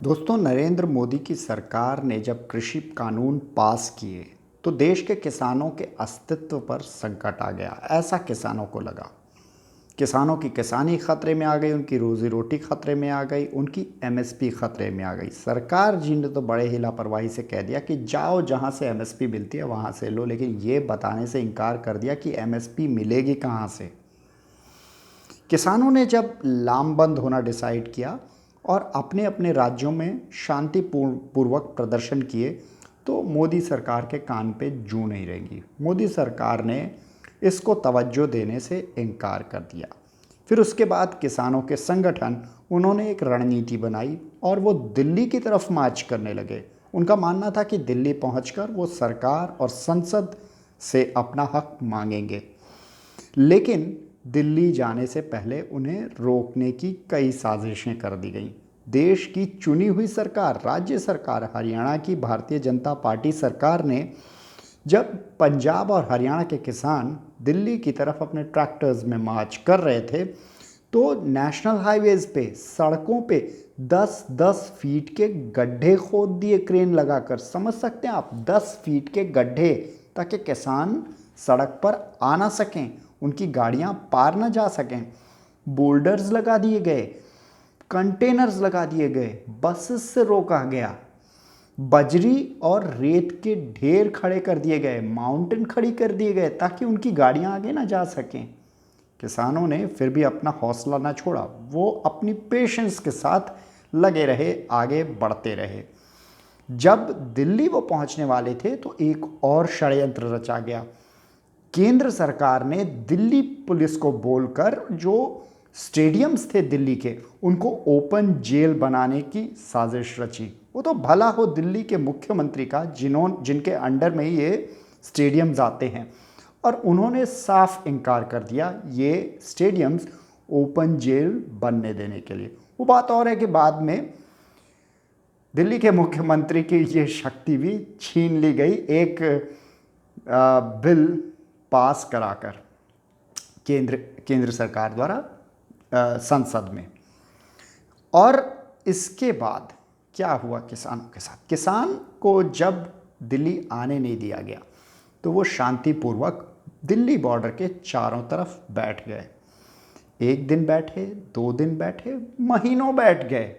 दोस्तों, नरेंद्र मोदी की सरकार ने जब कृषि कानून पास किए तो देश के किसानों के अस्तित्व पर संकट आ गया। ऐसा किसानों को लगा। किसानों की किसानी खतरे में आ गई, उनकी रोजी रोटी खतरे में आ गई, उनकी एमएसपी खतरे में आ गई। सरकार जी ने तो बड़े ही लापरवाही से कह दिया कि जाओ, जहां से एमएसपी मिलती है वहां से लो, लेकिन ये बताने से इनकार कर दिया कि एमएसपी मिलेगी कहां से। किसानों ने जब लामबंद होना डिसाइड किया और अपने अपने राज्यों में शांतिपूर्वक प्रदर्शन किए तो मोदी सरकार के कान पे जूं नहीं रहेंगी। मोदी सरकार ने इसको तवज्जो देने से इनकार कर दिया। फिर उसके बाद किसानों के संगठन, उन्होंने एक रणनीति बनाई और वो दिल्ली की तरफ मार्च करने लगे। उनका मानना था कि दिल्ली पहुंचकर वो सरकार और संसद से अपना हक मांगेंगे, लेकिन दिल्ली जाने से पहले उन्हें रोकने की कई साजिशें कर दी गईं। देश की चुनी हुई सरकार, राज्य सरकार, हरियाणा की भारतीय जनता पार्टी सरकार ने जब पंजाब और हरियाणा के किसान दिल्ली की तरफ अपने ट्रैक्टर्स में मार्च कर रहे थे तो नेशनल हाईवेज पे, सड़कों पे 10-10 फीट के गड्ढे खोद दिए क्रेन लगाकर। समझ सकते हैं आप, 10 फीट के गड्ढे, ताकि किसान सड़क पर आ ना सकें, उनकी गाड़ियां पार ना जा सकें। बोल्डर्स लगा दिए गए, कंटेनर्स लगा दिए गए, बसेस से रोका गया, बजरी और रेत के ढेर खड़े कर दिए गए, माउंटेन खड़ी कर दिए गए ताकि उनकी गाड़ियां आगे ना जा सकें। किसानों ने फिर भी अपना हौसला ना छोड़ा, वो अपनी पेशेंस के साथ लगे रहे, आगे बढ़ते रहे। जब दिल्ली वो पहुंचने वाले थे तो एक और षड्यंत्र रचा गया। केंद्र सरकार ने दिल्ली पुलिस को बोलकर जो स्टेडियम्स थे दिल्ली के, उनको ओपन जेल बनाने की साजिश रची। वो तो भला हो दिल्ली के मुख्यमंत्री का, जिनके अंडर में ये स्टेडियम्स आते हैं, और उन्होंने साफ इनकार कर दिया ये स्टेडियम्स ओपन जेल बनने देने के लिए। वो बात और है कि बाद में दिल्ली के मुख्यमंत्री की ये शक्ति भी छीन ली गई, एक बिल पास कराकर केंद्र सरकार द्वारा संसद में। और इसके बाद क्या हुआ किसानों के साथ? किसान को जब दिल्ली आने नहीं दिया गया तो वो शांतिपूर्वक दिल्ली बॉर्डर के चारों तरफ बैठ गए। एक दिन बैठे, 2 दिन बैठे, महीनों बैठ गए।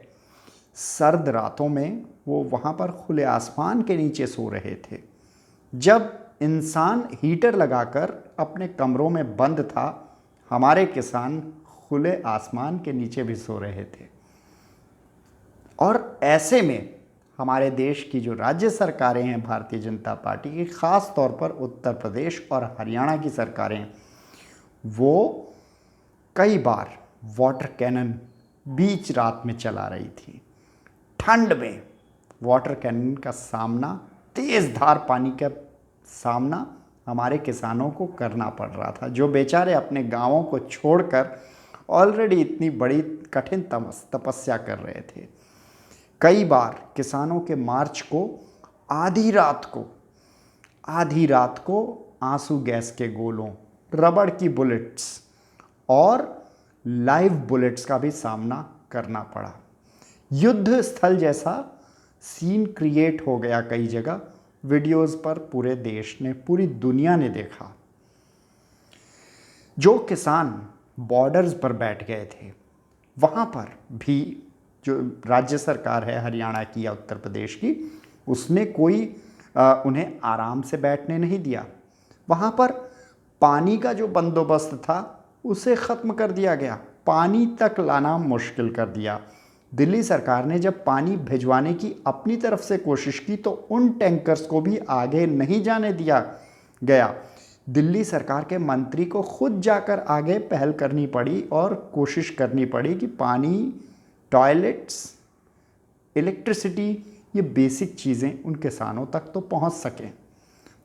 सर्द रातों में वो वहाँ पर खुले आसमान के नीचे सो रहे थे। जब इंसान हीटर लगाकर अपने कमरों में बंद था, हमारे किसान खुले आसमान के नीचे भी सो रहे थे। और ऐसे में हमारे देश की जो राज्य सरकारें हैं भारतीय जनता पार्टी की, ख़ास तौर पर उत्तर प्रदेश और हरियाणा की सरकारें, वो कई बार वाटर कैनन बीच रात में चला रही थी। ठंड में वाटर कैनन का सामना, तेज़ धार पानी का सामना हमारे किसानों को करना पड़ रहा था, जो बेचारे अपने गांवों को छोड़कर ऑलरेडी इतनी बड़ी कठिन तपस्या कर रहे थे। कई बार किसानों के मार्च को आधी रात को आंसू गैस के गोलों, रबड़ की बुलेट्स और लाइव बुलेट्स का भी सामना करना पड़ा। युद्ध स्थल जैसा सीन क्रिएट हो गया कई जगह। वीडियोस पर पूरे देश ने, पूरी दुनिया ने देखा। जो किसान बॉर्डर्स पर बैठ गए थे, वहाँ पर भी जो राज्य सरकार है हरियाणा की या उत्तर प्रदेश की, उसने कोई उन्हें आराम से बैठने नहीं दिया। वहाँ पर पानी का जो बंदोबस्त था उसे ख़त्म कर दिया गया, पानी तक लाना मुश्किल कर दिया। दिल्ली सरकार ने जब पानी भिजवाने की अपनी तरफ से कोशिश की तो उन टैंकर्स को भी आगे नहीं जाने दिया गया। दिल्ली सरकार के मंत्री को खुद जाकर आगे पहल करनी पड़ी और कोशिश करनी पड़ी कि पानी, टॉयलेट्स, इलेक्ट्रिसिटी, ये बेसिक चीज़ें उन किसानों तक तो पहुंच सकें।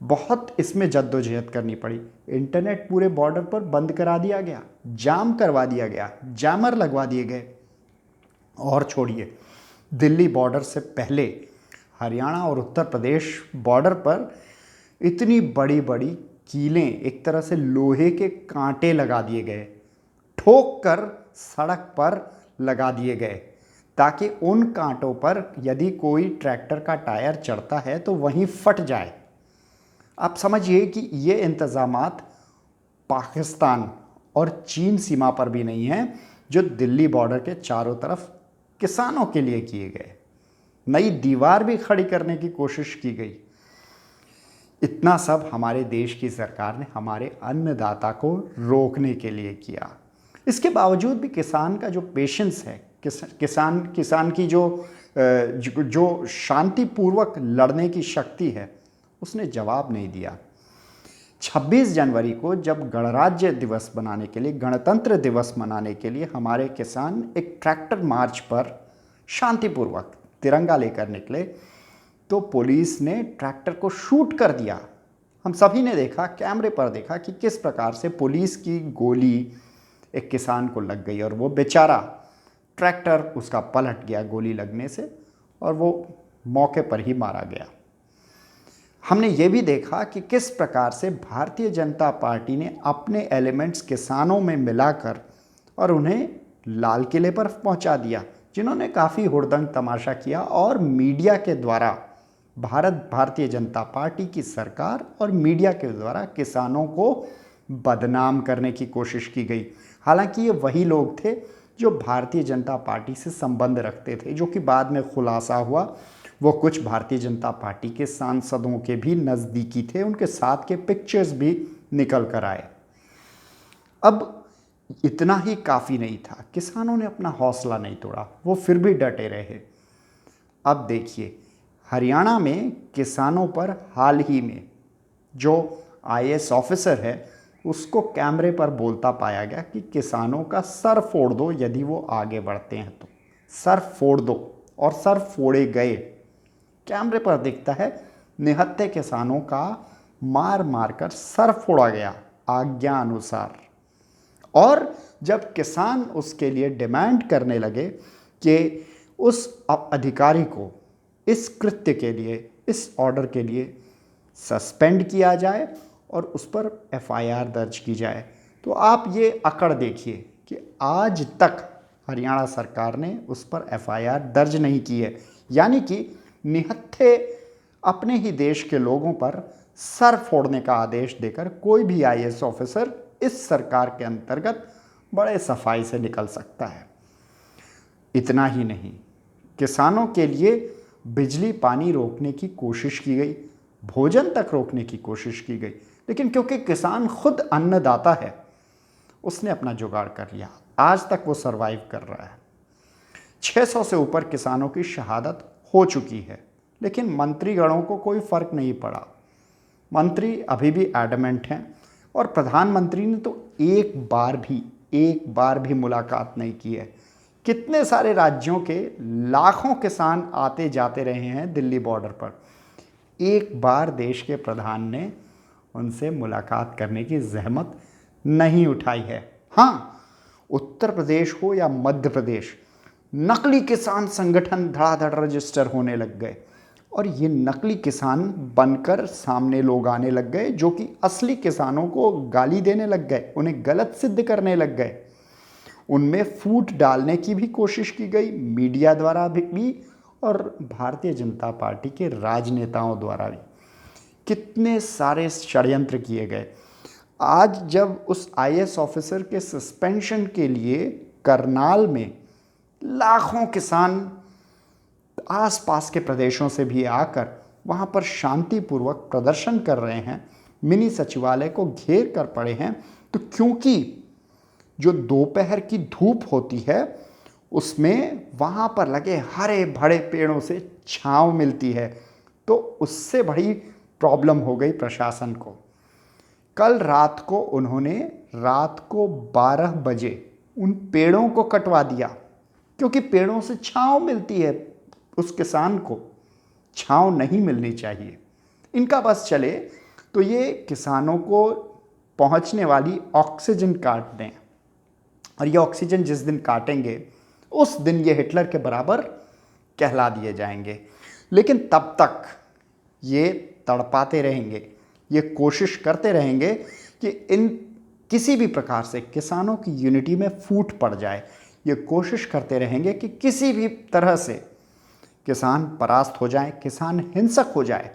बहुत इसमें जद्दोजहद करनी पड़ी। इंटरनेट पूरे बॉर्डर पर बंद करा दिया गया, जाम करवा दिया गया, जैमर लगवा दिए गए। और छोड़िए, दिल्ली बॉर्डर से पहले हरियाणा और उत्तर प्रदेश बॉर्डर पर इतनी बड़ी बड़ी कीलें, एक तरह से लोहे के कांटे लगा दिए गए, ठोक कर सड़क पर लगा दिए गए ताकि उन कांटों पर यदि कोई ट्रैक्टर का टायर चढ़ता है तो वहीं फट जाए। आप समझिए कि ये इंतज़ामात पाकिस्तान और चीन सीमा पर भी नहीं है, जो दिल्ली बॉर्डर के चारों तरफ किसानों के लिए किए गए। नई दीवार भी खड़ी करने की कोशिश की गई। इतना सब हमारे देश की सरकार ने हमारे अन्नदाता को रोकने के लिए किया। इसके बावजूद भी किसान का जो पेशेंस है, किसान की जो शांतिपूर्वक लड़ने की शक्ति है, उसने जवाब नहीं दिया। 26 जनवरी को जब गणराज्य दिवस मनाने के लिए, गणतंत्र दिवस मनाने के लिए हमारे किसान एक ट्रैक्टर मार्च पर शांतिपूर्वक तिरंगा लेकर निकले, तो पुलिस ने ट्रैक्टर को शूट कर दिया। हम सभी ने देखा, कैमरे पर देखा कि किस प्रकार से पुलिस की गोली एक किसान को लग गई और वो बेचारा, ट्रैक्टर उसका पलट गया गोली लगने से और वो मौके पर ही मारा गया। हमने ये भी देखा कि किस प्रकार से भारतीय जनता पार्टी ने अपने एलिमेंट्स किसानों में मिलाकर और उन्हें लाल किले पर पहुंचा दिया, जिन्होंने काफ़ी हुड़दंग तमाशा किया और मीडिया के द्वारा भारतीय जनता पार्टी की सरकार और मीडिया के द्वारा किसानों को बदनाम करने की कोशिश की गई। हालांकि ये वही लोग थे जो भारतीय जनता पार्टी से संबंध रखते थे, जो कि बाद में खुलासा हुआ वो कुछ भारतीय जनता पार्टी के सांसदों के भी नज़दीकी थे, उनके साथ के पिक्चर्स भी निकल कर आए। अब इतना ही काफ़ी नहीं था, किसानों ने अपना हौसला नहीं तोड़ा, वो फिर भी डटे रहे। अब देखिए, हरियाणा में किसानों पर हाल ही में जो आईएएस ऑफिसर है उसको कैमरे पर बोलता पाया गया कि किसानों का सर फोड़ दो यदि वो आगे बढ़ते हैं तो, सर फोड़ दो, और सर फोड़े गए। कैमरे पर दिखता है निहत्थे किसानों का मार मार कर सर फोड़ा गया आज्ञा अनुसार। और जब किसान उसके लिए डिमांड करने लगे कि उस अधिकारी को इस कृत्य के लिए, इस ऑर्डर के लिए सस्पेंड किया जाए और उस पर एफआईआर दर्ज की जाए, तो आप ये अकड़ देखिए कि आज तक हरियाणा सरकार ने उस पर एफआईआर दर्ज नहीं की है। यानी कि निहत्थे अपने ही देश के लोगों पर सर फोड़ने का आदेश देकर कोई भी आईएएस ऑफिसर इस सरकार के अंतर्गत बड़े सफाई से निकल सकता है। इतना ही नहीं, किसानों के लिए बिजली पानी रोकने की कोशिश की गई, भोजन तक रोकने की कोशिश की गई, लेकिन क्योंकि किसान खुद अन्नदाता है, उसने अपना जुगाड़ कर लिया। आज तक वो सरवाइव कर रहा है। 600 से ऊपर किसानों की शहादत हो चुकी है, लेकिन मंत्रीगणों को कोई फर्क नहीं पड़ा। मंत्री अभी भी एडमेंट हैं और प्रधानमंत्री ने तो एक बार भी मुलाकात नहीं की है। कितने सारे राज्यों के लाखों किसान आते जाते रहे हैं दिल्ली बॉर्डर पर, एक बार देश के प्रधान ने उनसे मुलाकात करने की जहमत नहीं उठाई है। हाँ, उत्तर प्रदेश हो या मध्य प्रदेश, नकली किसान संगठन धड़ाधड़ रजिस्टर होने लग गए और ये नकली किसान बनकर सामने लोग आने लग गए, जो कि असली किसानों को गाली देने लग गए, उन्हें गलत सिद्ध करने लग गए। उनमें फूट डालने की भी कोशिश की गई, मीडिया द्वारा भी और भारतीय जनता पार्टी के राजनेताओं द्वारा भी। कितने सारे षड्यंत्र किए गए। आज जब उस आईएएस ऑफिसर के सस्पेंशन के लिए करनाल में लाखों किसान आसपास के प्रदेशों से भी आकर वहां पर शांतिपूर्वक प्रदर्शन कर रहे हैं, मिनी सचिवालय को घेर कर पड़े हैं, तो क्योंकि जो दोपहर की धूप होती है उसमें वहाँ पर लगे हरे भरे पेड़ों से छांव मिलती है, तो उससे बड़ी प्रॉब्लम हो गई प्रशासन को। कल रात को उन्होंने रात को 12 बजे उन पेड़ों को कटवा दिया, क्योंकि पेड़ों से छांव मिलती है, उस किसान को छांव नहीं मिलनी चाहिए। इनका बस चले तो ये किसानों को पहुंचने वाली ऑक्सीजन काट दें, और ये ऑक्सीजन जिस दिन काटेंगे उस दिन ये हिटलर के बराबर कहला दिए जाएंगे। लेकिन तब तक ये तड़पाते रहेंगे, ये कोशिश करते रहेंगे कि इन किसी भी प्रकार से किसानों की यूनिटी में फूट पड़ जाए। ये कोशिश करते रहेंगे कि किसी भी तरह से किसान परास्त हो जाए, किसान हिंसक हो जाए।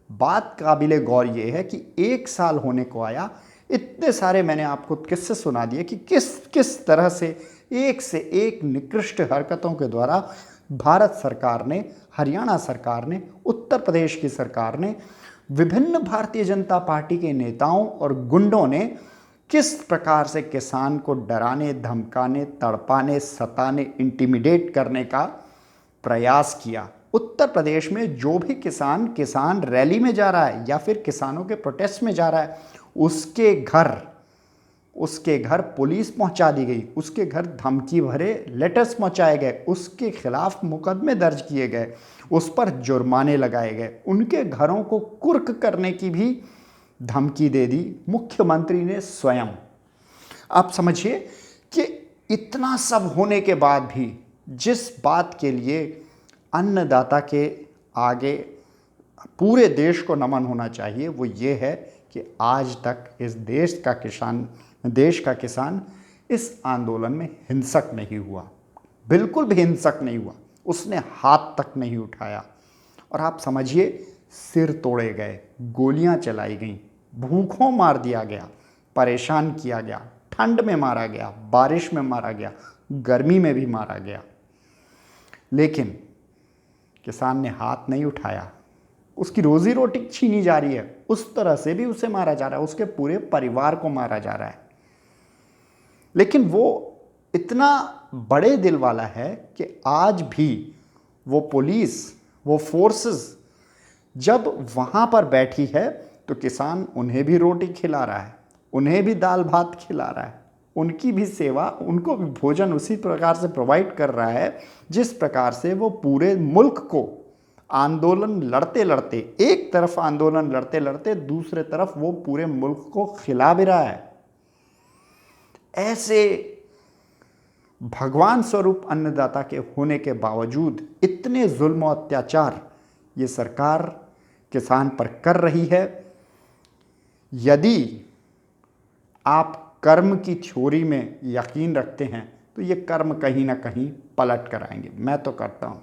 बात काबिले गौर ये है कि 1 साल होने को आया, इतने सारे मैंने आपको किस्से सुना दिए कि किस किस तरह से एक निकृष्ट हरकतों के द्वारा भारत सरकार ने, हरियाणा सरकार ने, उत्तर प्रदेश की सरकार ने, विभिन्न भारतीय जनता पार्टी के नेताओं और गुंडों ने किस प्रकार से किसान को डराने, धमकाने, तड़पाने, सताने, इंटिमिडेट करने का प्रयास किया। उत्तर प्रदेश में जो भी किसान रैली में जा रहा है या फिर किसानों के प्रोटेस्ट में जा रहा है, उसके घर पुलिस पहुंचा दी गई, उसके घर धमकी भरे लेटर्स पहुंचाए गए, उसके खिलाफ मुकदमे दर्ज किए गए, उस पर जुर्माने लगाए गए, उनके घरों को कुर्क करने की भी धमकी दे दी मुख्यमंत्री ने स्वयं। आप समझिए कि इतना सब होने के बाद भी जिस बात के लिए अन्नदाता के आगे पूरे देश को नमन होना चाहिए, वो ये है कि आज तक इस देश का किसान इस आंदोलन में हिंसक नहीं हुआ, बिल्कुल भी हिंसक नहीं हुआ, उसने हाथ तक नहीं उठाया। और आप समझिए, सिर तोड़े गए, गोलियां चलाई गईं, भूखों मार दिया गया, परेशान किया गया, ठंड में मारा गया, बारिश में मारा गया, गर्मी में भी मारा गया, लेकिन किसान ने हाथ नहीं उठाया। उसकी रोजी रोटी छीनी जा रही है, उस तरह से भी उसे मारा जा रहा है, उसके पूरे परिवार को मारा जा रहा है। लेकिन वो इतना बड़े दिल वाला है कि आज भी वो पुलिस, वो फोर्सेस जब वहाँ पर बैठी है तो किसान उन्हें भी रोटी खिला रहा है, उन्हें भी दाल भात खिला रहा है, उनकी भी सेवा, उनको भी भोजन उसी प्रकार से प्रोवाइड कर रहा है जिस प्रकार से वो पूरे मुल्क को आंदोलन लड़ते लड़ते, एक तरफ आंदोलन लड़ते लड़ते दूसरे तरफ वो पूरे मुल्क को खिला भी रहा है। ऐसे भगवान स्वरूप अन्नदाता के होने के बावजूद इतने जुल्म और अत्याचार ये सरकार किसान पर कर रही है। यदि आप कर्म की थ्योरी में यकीन रखते हैं तो ये कर्म कहीं ना कहीं पलट कर आएंगे। मैं तो करता हूँ,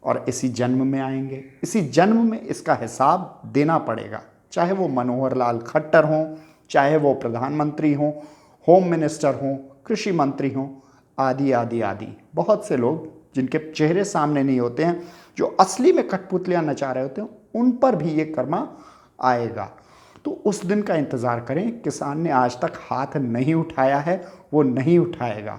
और इसी जन्म में आएंगे, इसी जन्म में इसका हिसाब देना पड़ेगा। चाहे वो मनोहर लाल खट्टर हों, चाहे वो प्रधानमंत्री हों, होम मिनिस्टर हों, कृषि मंत्री हों, आदि आदि आदि बहुत से लोग जिनके चेहरे सामने नहीं होते हैं, जो असली में कठपुतलियाँ नचा रहे होते हैं, उन पर भी ये कर्मा आएगा। तो उस दिन का इंतज़ार करें। किसान ने आज तक हाथ नहीं उठाया है, वो नहीं उठाएगा।